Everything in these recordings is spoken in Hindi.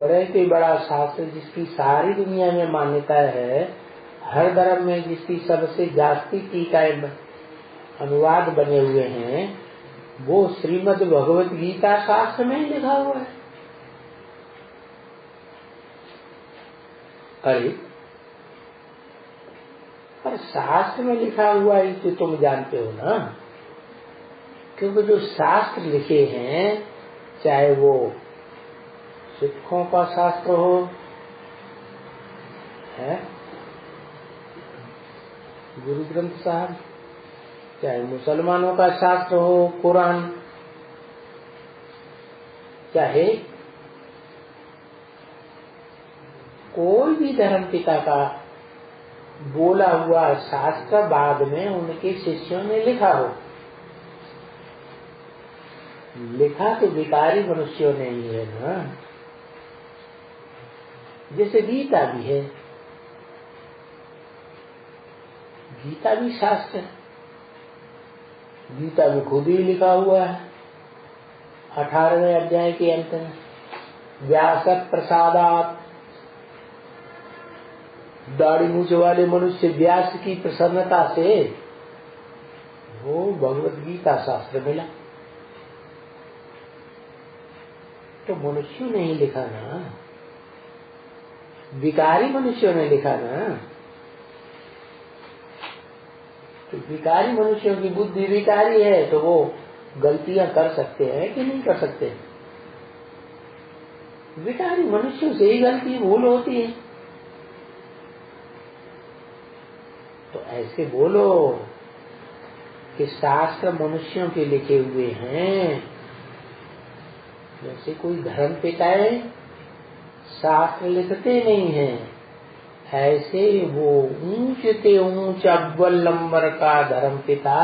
बड़े कोई बड़ा शास्त्र जिसकी सारी दुनिया में मान्यता है, हर धर्म में जिसकी सबसे जास्ती टीकाएं अनुवाद बने हुए हैं, वो श्रीमद् भगवत गीता शास्त्र में ही लिखा हुआ है। अरे पर शास्त्र में लिखा हुआ है तो तुम जानते हो ना, क्योंकि जो शास्त्र लिखे हैं, चाहे वो सिखों का शास्त्र हो, है गुरु ग्रंथ साहब, चाहे मुसलमानों का शास्त्र हो कुरान, चाहे कोई भी धर्म पिता का बोला हुआ शास्त्र बाद में उनके शिष्यों ने लिखा हो, लिखा तो विकारी मनुष्यों ने ही है ना। जैसे गीता भी है, गीता भी शास्त्र है, गीता में खुद ही लिखा हुआ है 18वें अध्याय के अंत में, व्यासक प्रसादात, दाढ़ी मूछ वाले मनुष्य व्यास की प्रसन्नता से वो भगवत गीता शास्त्र मिला। तो मनुष्यों ने ही लिखा ना, विकारी मनुष्यों ने लिखा ना। तो विकारी मनुष्यों की बुद्धि विकारी है, तो वो गलतियां कर सकते हैं कि नहीं कर सकते? विकारी मनुष्यों से ही गलती भूल होती है। तो ऐसे बोलो कि शास्त्र मनुष्यों के लिखे हुए हैं, जैसे कोई धर्म पिताए शास्त्र लिखते नहीं हैं, ऐसे वो ऊंच से ऊंच अव्वल नंबर का धर्म पिता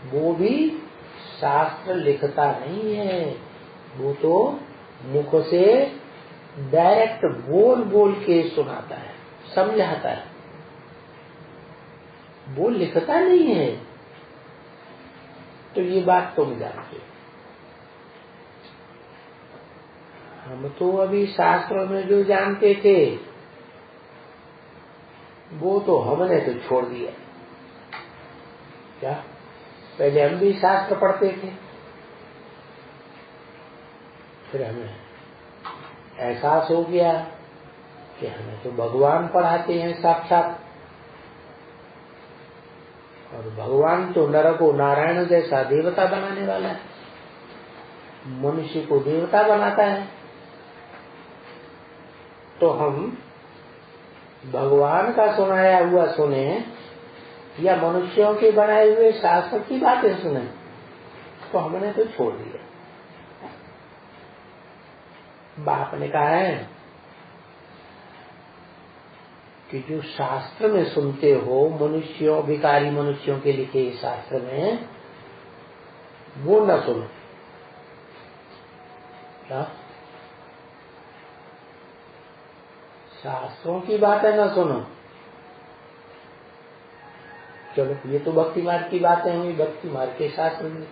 वो भी शास्त्र लिखता नहीं है। वो तो मुख से डायरेक्ट बोल बोल के सुनाता है, समझाता है, वो लिखता नहीं है। तो ये बात तुम जानते हो। हम तो अभी शास्त्रों में जो जानते थे वो तो हमने तो छोड़ दिया। क्या पहले हम भी शास्त्र पढ़ते थे, फिर हमें एहसास हो गया कि हमें तो भगवान पढ़ाते हैं साक्षात, और भगवान तो नर को नारायण जैसा देवता बनाने वाला है, मनुष्य को देवता बनाता है। तो हम भगवान का सुनाया हुआ सुने या मनुष्यों के बनाए हुए शास्त्र की बातें सुने, तो हमने तो छोड़ दिया। बाप ने कहा है कि जो शास्त्र में सुनते हो, मनुष्यों विकारी मनुष्यों के लिखे शास्त्र में, वो न सुनो। क्या शास्त्रों की बातें न सुनो। चलो ये तो भक्ति मार्ग की बातें हुई, भक्ति मार्ग के शास्त्र में।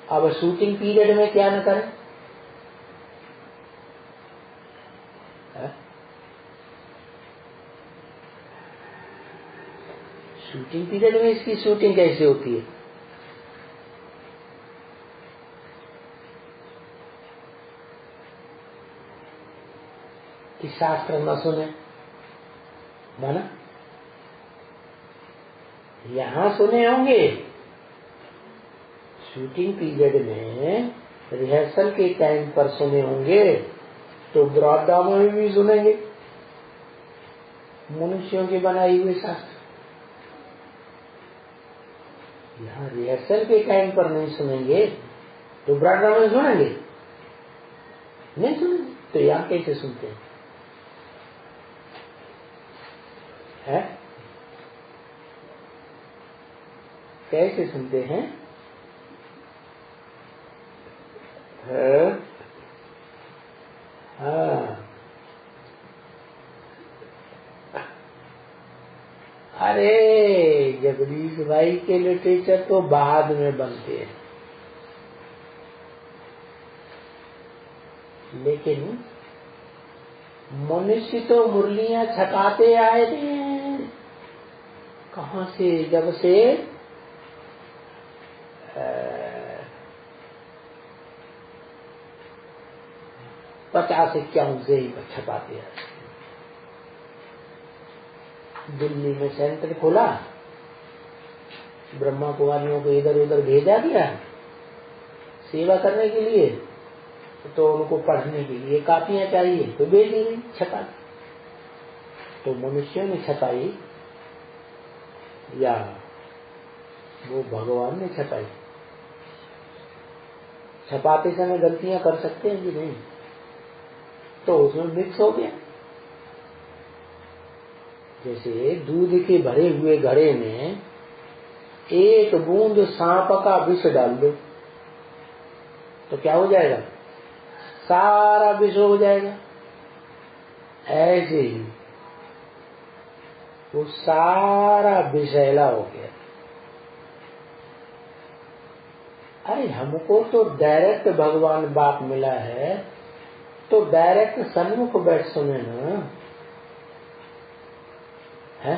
अब शूटिंग पीरियड में क्या न करें? शूटिंग पीरियड में इसकी शूटिंग कैसे होती है? कि शास्त्र न सुने, माना यहां सुने होंगे, शूटिंग पीरियड में रिहर्सल के टाइम पर सुने होंगे, तो द्वारदामों में भी सुनेंगे मनुष्यों के बनाए हुए शास्त्र। यहाँ रिहर्सल के टाइम पर नहीं सुनेंगे तो ब्रह्मा में सुनेंगे? नहीं सुनेंगे। तो यहाँ कैसे सुनते हैं? है? कैसे सुनते हैं? हाँ, अरे जगदीश भाई के लिटरेचर तो बाद में बनते हैं, लेकिन मनुष्य तो मुरलियां छपाते आए थे। कहाँ से? जब से 50-51 से ही छपाते आए। दिल्ली में सेंटर खोला, ब्रह्मा कुमारियों को इधर उधर भेजा दिया सेवा करने के लिए, तो उनको पढ़ने के लिए कापियां चाहिए तो भेजी गई छपा। तो मनुष्यों ने छपाई या वो भगवान ने छपाई? छपाते समय गलतियां कर सकते हैं कि नहीं? तो उसमें मिक्स हो गया। जैसे दूध के भरे हुए घड़े में एक बूंद सांप का विष डाल दो तो क्या हो जाएगा? सारा विष हो जाएगा। ऐसे ही वो सारा विषैला हो गया। अरे हमको तो डायरेक्ट भगवान बाप मिला है, तो डायरेक्ट सन्मुख बैठ सुने ना है।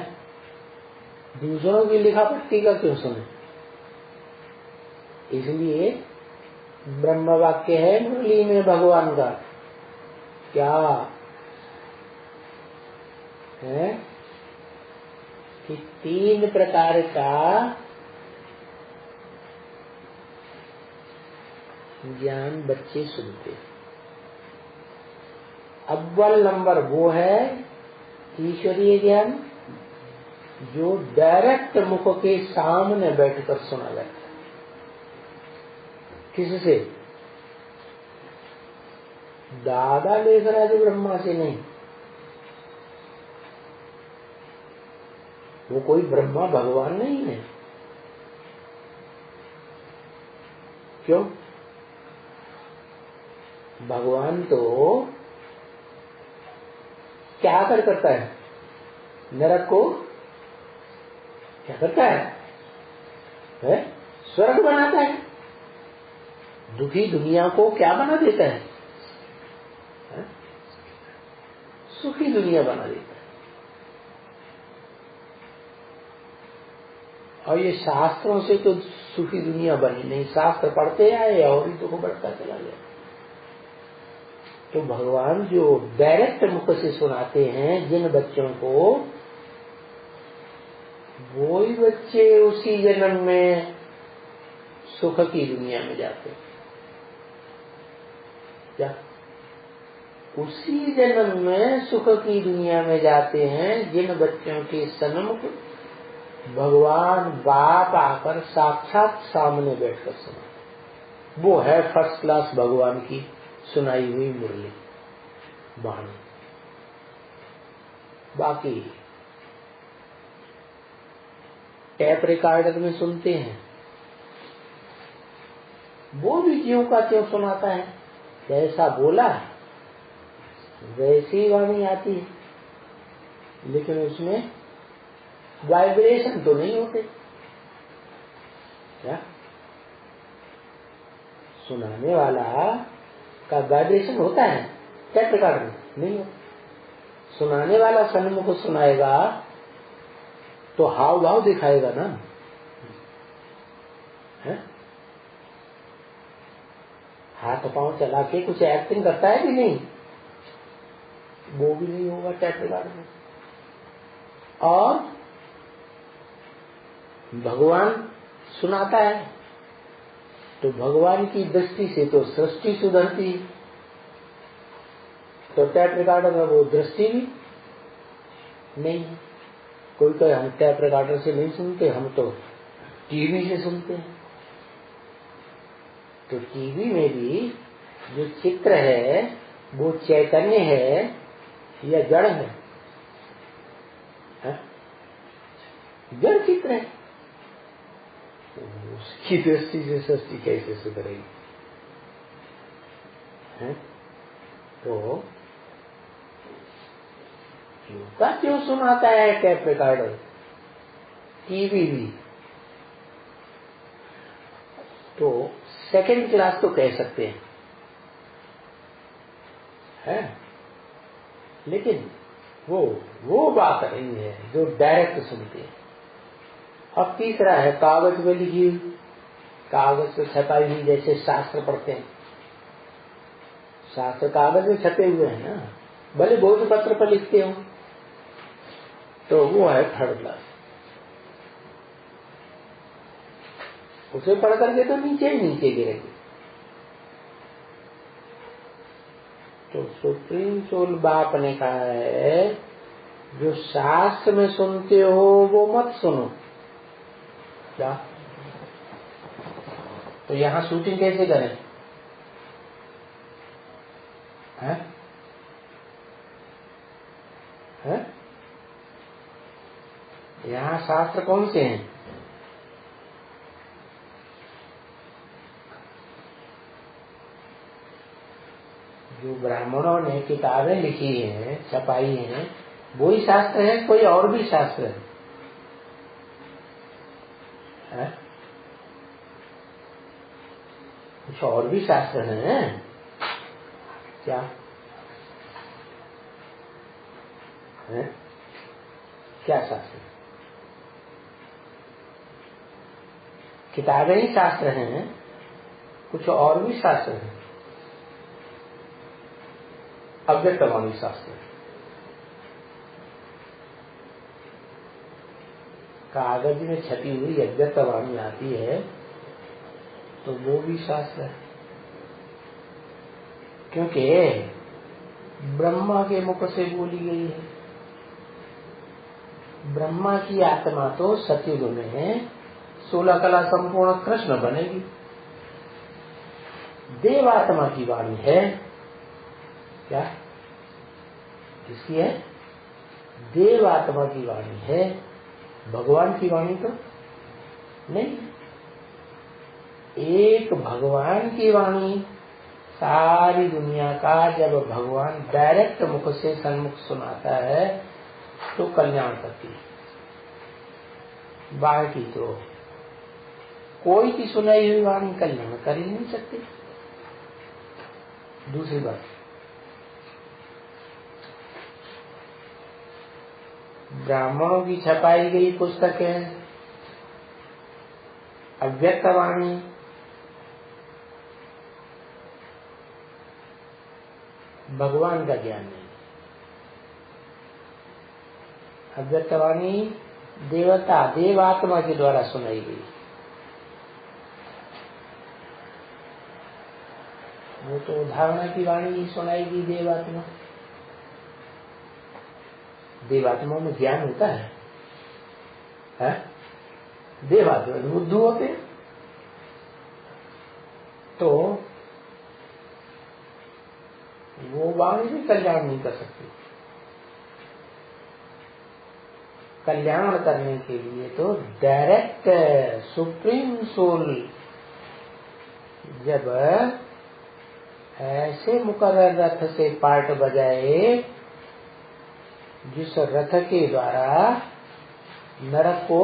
दूसरों की लिखा पट्टी का क्यों सुने? इसलिए ब्रह्म वाक्य है मुरली में भगवान का क्या है कि 3 प्रकार का ज्ञान बच्चे सुनते। अव्वल नंबर वो है ईश्वरीय ज्ञान, जो डायरेक्ट मुख के सामने बैठकर सुना जाता है। किससे? दादा लेखराज ब्रह्मा से नहीं। वो कोई ब्रह्मा भगवान नहीं है। क्यों? भगवान तो क्या करता है? नरक को क्या करता है? स्वर्ग बनाता है। दुखी दुनिया को क्या बना देता है? सुखी दुनिया बना देता है। और ये शास्त्रों से तो सुखी दुनिया बनी नहीं, शास्त्र पढ़ते आए और ही दुख बढ़ता चला गया। तो भगवान जो डायरेक्ट मुख से सुनाते हैं जिन बच्चों को, वो ही बच्चे उसी जन्म में सुख की दुनिया में जाते हैं। क्या? उसी जन्म में सुख की दुनिया में जाते हैं जिन बच्चों के सन्मुख भगवान बाप आकर साक्षात सामने बैठकर सुना। वो है फर्स्ट क्लास भगवान की सुनाई हुई मुरली वाणी। बाकी टैप रिकॉर्डर में सुनते हैं, वो भी ज्यों का त्यों सुनाता है। जैसा बोला वैसी वाणी आती है, लेकिन उसमें वाइब्रेशन तो नहीं होते। क्या? सुनाने वाला का वाइब्रेशन होता है? टैप रिकॉर्डर में नहीं होता। सुनाने वाला सन्मुख सुनाएगा तो हाव भाव दिखाएगा ना है? हाथ पांव चला के कुछ एक्टिंग करता है कि नहीं? वो भी नहीं होगा टैप रिकॉर्डर में। और भगवान सुनाता है तो भगवान की दृष्टि से तो सृष्टि सुधरती, तो टैप रिकॉर्डर में वो दृष्टि भी नहीं है। कोई कहे हम टैप रिकॉर्डर से नहीं सुनते, हम तो टीवी से सुनते हैं। तो टीवी में भी जो चित्र है वो चैतन्य है या जड़ है? जड़ चित्र है। उसकी दृष्टि से सृष्टि कैसे सुधरेगी? तो क्यों क्यों सुनाता है टैप रिकॉर्डर, टीवी भी? तो सेकंड क्लास तो कह सकते हैं, है? लेकिन वो बात नहीं है जो डायरेक्ट सुनते हैं। अब तीसरा है कागज में लिखी हुई, कागज पे छपाई हुई, जैसे शास्त्र पढ़ते हैं, शास्त्र कागज में छपे हुए हैं ना, भले भोज पत्र पर लिखते हो, तो वो है थर्ड क्लास। उसे पढ़ करके तो नीचे ही नीचे गिरेंगे। तो सुप्रीम सोल बाप ने कहा है जो शास्त्र में सुनते हो वो मत सुनो। क्या? तो यहां शूटिंग कैसे करें? हैं? हैं? यहां शास्त्र कौन से हैं? जो ब्राह्मणों ने किताबें लिखी हैं, छपाई हैं, वही शास्त्र है, कोई और भी शास्त्र है? कुछ और भी शास्त्र हैं क्या? है? क्या शास्त्र? किताबें ही शास्त्र हैं, कुछ और भी शास्त्र हैं। अव्यक्तवाणी शास्त्र, कागज में छपी हुई अव्यक्तवाणी आती है तो वो भी शास्त्र है, क्योंकि ब्रह्मा के मुख से बोली गई है। ब्रह्मा की आत्मा तो सतयुग में 16 कला संपूर्ण कृष्ण बनेगी। देवात्मा की वाणी है क्या? किसकी है? देवात्मा की वाणी है, भगवान की वाणी तो नहीं। एक भगवान की वाणी सारी दुनिया का जब भगवान डायरेक्ट मुख से सन्मुख सुनाता है तो कल्याण करती है। बाकी तो कोई की सुनाई हुई वाणी कल्याण कर ही नहीं सकती। दूसरी बात, ब्राह्मणों की छपाई गई पुस्तक है अव्यक्तवाणी, भगवान का ज्ञान नहीं। अव्यक्तवाणी देवता देवात्मा के द्वारा सुनाई गई, वो तो धारणा की वाणी ही सुनाई गई। देवात्मा, देवात्मा में ज्ञान होता है? देवात्मा बुद्धू होते, तो वो वाणी भी कल्याण नहीं कर सकती। कल्याण करने के लिए तो डायरेक्ट सुप्रीम सोल जब ऐसे मुकर्रर रथ से पार्ट बजाए जिस रथ के द्वारा नरक को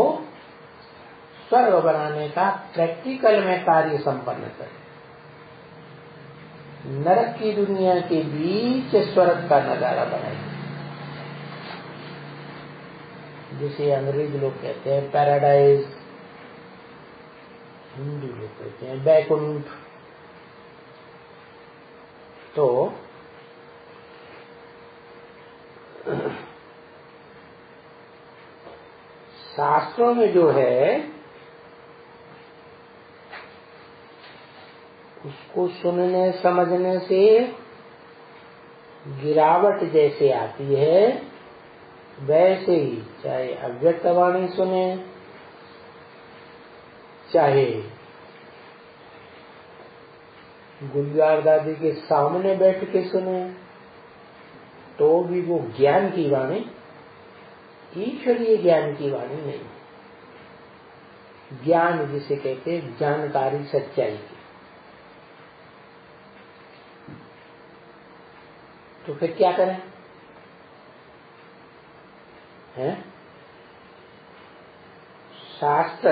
स्वर्ग बनाने का प्रैक्टिकल में कार्य संपन्न करे, नरक की दुनिया के बीच स्वर्ग का नजारा बनाए, जिसे अंग्रेज लोग कहते हैं पैराडाइज, हिंदू लोग कहते हैं बैकुंठ। तो शास्त्रों में जो है उसको सुनने समझने से गिरावट जैसे आती है, वैसे ही चाहे अव्यक्तवाणी सुने, चाहे गुलजार दादी के सामने बैठ के सुने, तो भी वो ज्ञान की वाणी, ईश्वरीय ज्ञान की वाणी नहीं। ज्ञान जिसे कहते हैं जानकारी सच्चाई की। तो फिर क्या करें? हैं? शास्त्र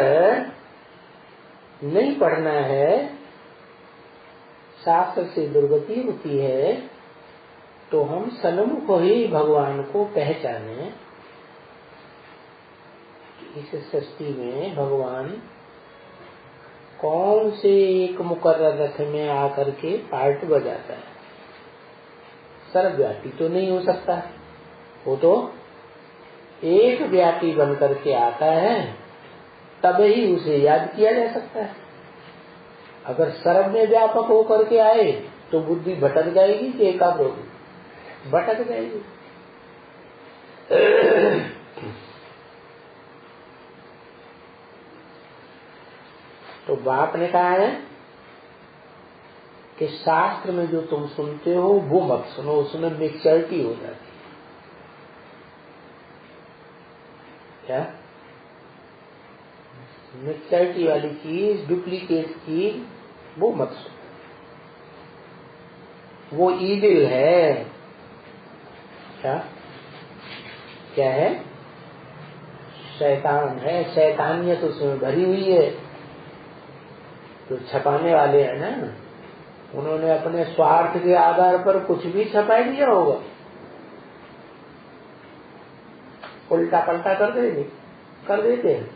नहीं पढ़ना है, शास्त्र से दुर्गति होती है, तो हम सन्मुख ही भगवान को पहचाने। इस सृष्टि में भगवान कौन से एक मुकर्रर रथ में आकर के पार्ट बजाता है। सर्वव्यापी तो नहीं हो सकता, वो तो एक व्यापी बन करके आता है, तब ही उसे याद किया जा सकता है। अगर सर्व में व्यापक होकर के आए तो बुद्धि भटक जाएगी कि एकाग्र होगी? भटक जाएगी। तो बाप ने कहा है कि शास्त्र में जो तुम सुनते हो वो मत सुनो, उसमें मिक्सचरिटी हो जाती है। क्या मिक्सचरिटी वाली चीज, डुप्लीकेट चीज, वो मत सुनो, वो ईविल है। क्या क्या है? शैतान है, शैतानियत उसमें भरी हुई है। तो छपाने वाले हैं ना, उन्होंने अपने स्वार्थ के आधार पर कुछ भी छपा दिया होगा, उल्टा पलटा कर देते हैं।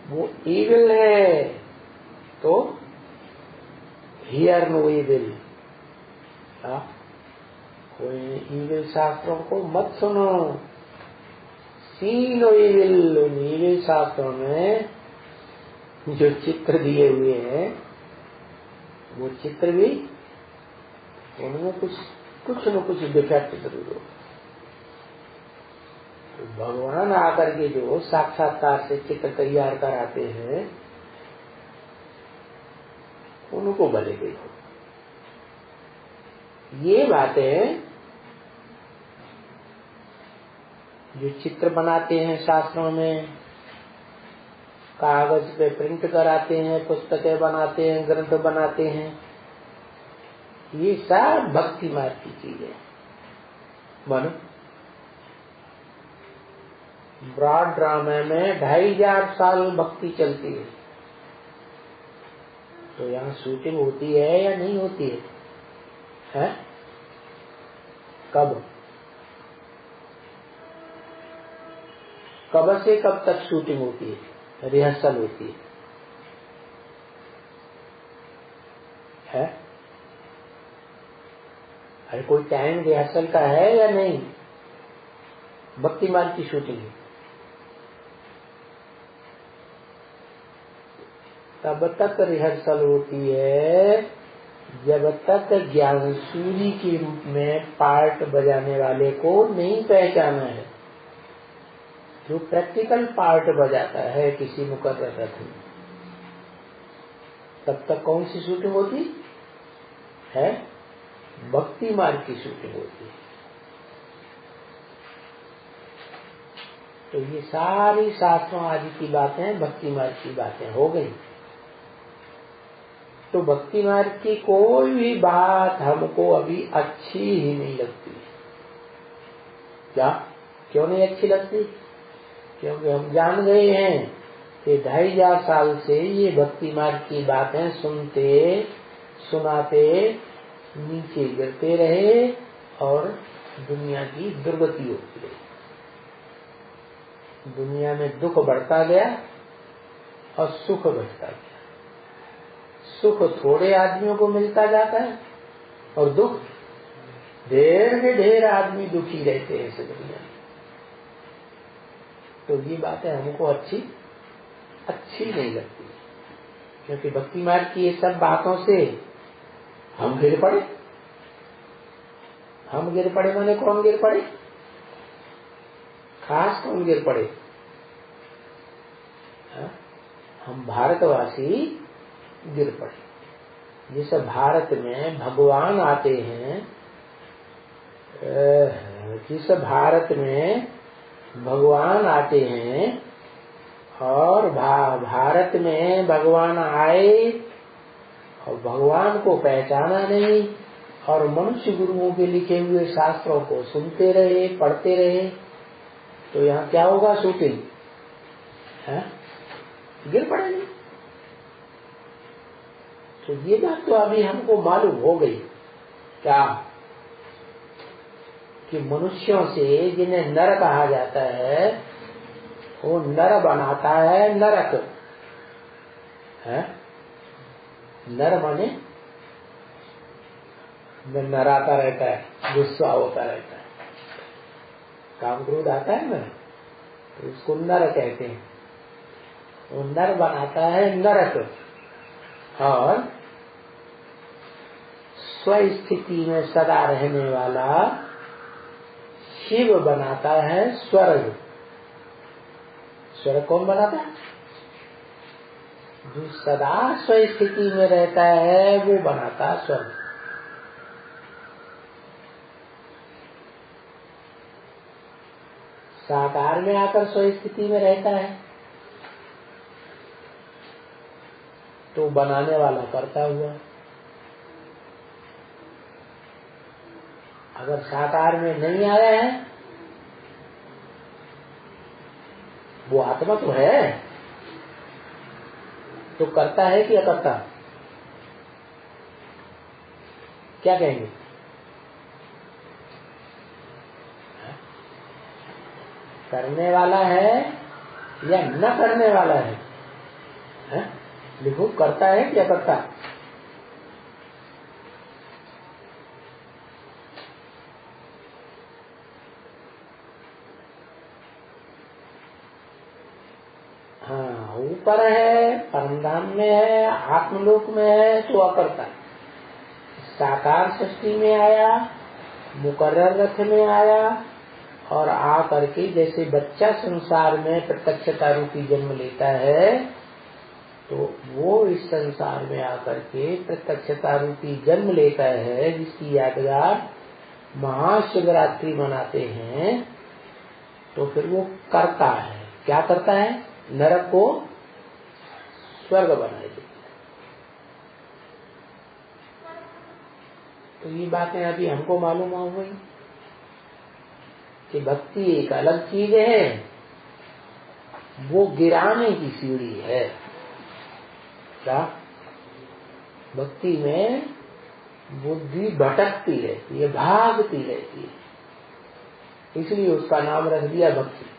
वो ईविल है, तो हियर नो ईविल। कोई ईविल शास्त्रों को मत सुनो, सी नो ईविल। उन ईविल शास्त्रों में जो चित्र दिए हुए हैं, वो चित्र भी उनमें कुछ न कुछ डिफेक्ट जरूर हो। तो भगवान आकर के जो साक्षात्कार से चित्र तैयार कराते हैं, उनको भले देखो। ये बातें जो चित्र बनाते हैं शास्त्रों में, कागज पे प्रिंट कराते हैं, पुस्तकें बनाते हैं, ग्रंथ बनाते हैं, ये सब भक्ति मार्ग की चीजें। मानो ब्रॉड ड्रामा में 2500 साल भक्ति चलती है, तो यहाँ शूटिंग होती है या नहीं होती है? हैं? कब से कब तक शूटिंग होती है, रिहर्सल होती है? अरे कोई टाइम रिहर्सल का है या नहीं? भक्ति मार्ग की शूटिंग है, तब तक रिहर्सल होती है जब तक ज्ञानसूरी के रूप में पार्ट बजाने वाले को नहीं पहचाना है। जो प्रैक्टिकल पार्ट बजाता है किसी मुकर्रर रथ में, तब तक कौन सी शूटिंग होती है? भक्ति मार्ग की शूटिंग होती है। तो ये सारी शास्त्रों आदि की बातें भक्ति मार्ग की बातें हो गई। तो भक्ति मार्ग की कोई भी बात हमको अभी अच्छी ही नहीं लगती। क्या? क्यों नहीं अच्छी लगती? क्योंकि हम जान गए हैं कि 2500 साल से ये भक्ति मार्ग की बातें सुनते सुनाते नीचे गिरते रहे और दुनिया की दुर्गति होती रही। दुनिया में दुख बढ़ता गया और सुख बढ़ता गया। सुख थोड़े आदमियों को मिलता जाता है और दुख ढेर के ढेर आदमी दुखी रहते हैं इस दुनिया में। तो ये बातें हमको अच्छी नहीं लगती, क्योंकि भक्ति मार्ग की ये सब बातों से हम गिर पड़े। हम गिर पड़े माने कौन गिर पड़े? खास कौन गिर पड़े? हम भारतवासी गिर पड़े। जिस भारत में भगवान आते हैं, जिस भारत में भगवान आते हैं और भारत में भगवान आए और भगवान को पहचाना नहीं और मनुष्य गुरुओं के लिखे हुए शास्त्रों को सुनते रहे, पढ़ते रहे, तो यहाँ क्या होगा? शूटिंग है, गिर पड़ेंगे। तो ये बात तो अभी हमको मालूम हो गई। क्या? कि मनुष्यों से जिन्हें नर कहा जाता है, वो नर बनाता है नरक है। नर माने नराता रहता है, गुस्सा होता रहता है, काम क्रोध आता है ना, तो उसको नर कहते हैं। वो नर बनाता है नरक, और स्वस्थिति में सदा रहने वाला शिव बनाता है स्वर्ग। स्वर्ग कौन बनाता है? जो सदा स्वस्थिति में रहता है वो बनाता है स्वर्ग। साकार में आकर स्वस्थिति में रहता है तो बनाने वाला करता हुआ। अगर साकार में नहीं आया है, वो आत्मा तो है, तो करता है कि अकर्ता? क्या कहेंगे? करने वाला है या न करने वाला है? लिखो, करता है कि अकर्ता? हाँ, ऊपर है, परमधाम में है, आत्मलोक में है तो अकर्ता। साकार सृष्टि में आया, मुकर्रर रथ में आया, और आ करके जैसे बच्चा संसार में प्रत्यक्षता रूपी जन्म लेता है, तो वो इस संसार में आकर के प्रत्यक्षता रूपी जन्म लेता है, जिसकी यादगार महाशिवरात्रि मनाते हैं। तो फिर वो करता है, क्या करता है? नरक को स्वर्ग बनाए देता है। तो ये बातें अभी हमको मालूम हो गई कि भक्ति एक अलग चीज है, वो गिराने की सीढ़ी है। क्या? भक्ति में बुद्धि भटकती रहती है, भागती रहती है, इसलिए उसका नाम रख दिया भक्ति।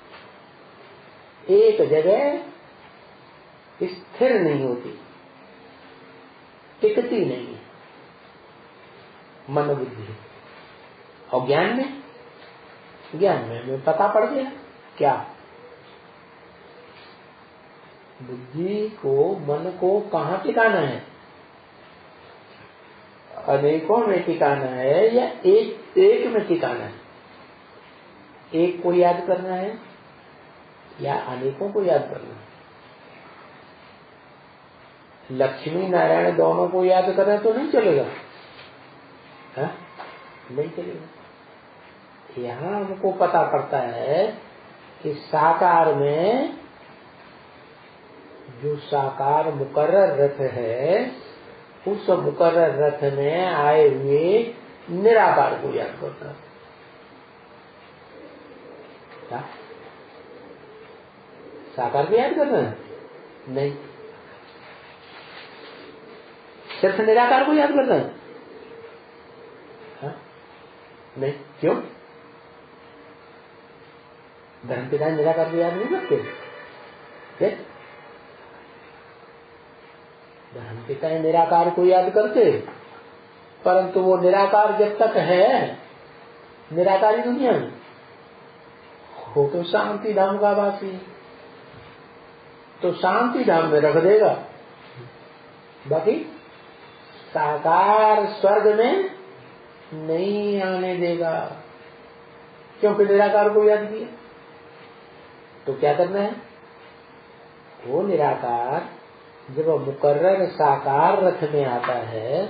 एक जगह स्थिर नहीं होती, टिकती नहीं है मन बुद्धि। और ज्ञान में हमें पता पड़ गया क्या? बुद्धि को, मन को कहाँ टिकाना है? अनेकों में टिकाना है या एक में टिकाना है? एक को याद करना है या अनेकों को याद करना है? लक्ष्मी नारायण दोनों को याद करें तो नहीं चलेगा, है? नहीं चलेगा। यहाँ हमको पता पड़ता है कि साकार में जो साकार मुकर्रर रथ है, उस मुकर्रर रथ में आए हुए निराकार को याद करता है। क्या साकार को याद करना है? नहीं, सिर्फ निराकार को याद करना है? नहीं। क्यों? धर्मपिता निराकार को याद नहीं करते? धर्मपिता निराकार को याद करते, परंतु वो निराकार जब तक है निराकारी दुनिया में, हो तो शांति धाम का वासी, तो शांति धाम में रख देगा, बाकी साकार स्वर्ग में नहीं आने देगा, क्योंकि निराकार को याद किया। तो क्या करना है? वो निराकार जब मुकर्रर साकार रथ में आता है,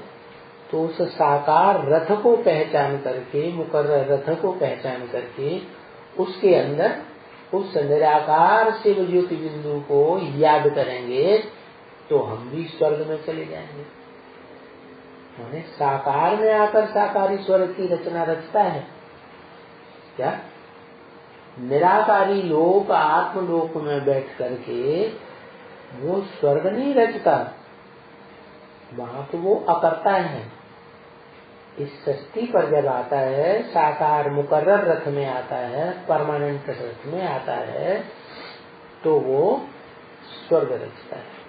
तो उस साकार रथ को पहचान करके, मुकर्रर रथ को पहचान करके, उसके अंदर उस निराकार शिव ज्योति बिंदु को याद करेंगे, तो हम भी स्वर्ग में चले जाएंगे। माने साकार में आकर साकारी स्वर्ग की रचना रचता है क्या? निराकारी लोक आत्मलोक में बैठ करके वो स्वर्ग नहीं रचता, वहां तो वो अकर्ता है। इस सृष्टि पर जब आता है, साकार मुकर्रर रथ में आता है, परमानेंट रथ में आता है, तो वो स्वर्ग रचता है।